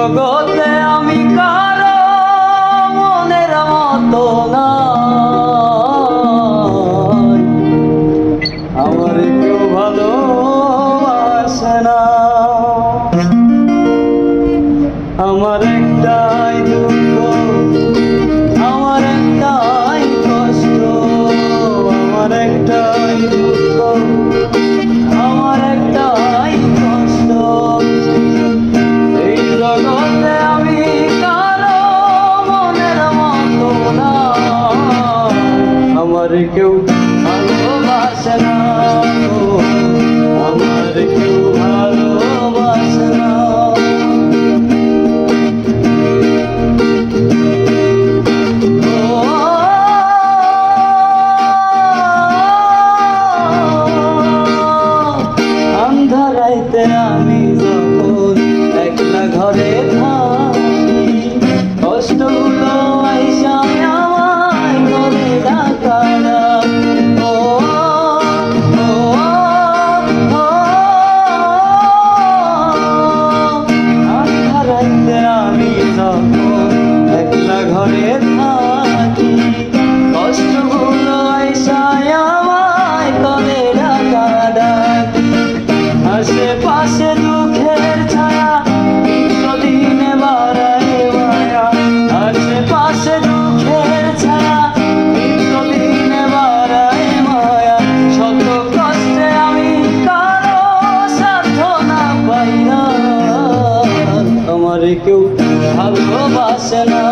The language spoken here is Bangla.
জগতে আমি কারো মনের মতো না, আমার কেউ ভালোবাসে না। আমার একটাই দুঃখ, আমার একটাই কষ্ট, আমার একটাই দুঃখ, আমার একটাই কষ্ট। এই জগতে আমি কারো মনের মতো না, আমার কেউ ভালোবাসে না, আমার কেউ ভালোবাসে না। রাইতে আমি যখন একলা ঘরে থাকি, কষ্টগুলো আইসা আমায় ঘরে ডাকা ডাকি। ও রাইতে আমি যখন একলা ঘরে থাকি, কষ্টগুলো আইসা আমায় ঘরে ডাকা ডাকি। আশেপাশে দুঃখের ছায়া নিত্যদিনে বাড়ায় মায়া, আশেপাশে দুঃখের ছায়া নিত্যদিনে বাড়ায় মায়া। শত কষ্টে আমি কারো সাধনা পাই না, আমার কেউ ভালোবাসে না।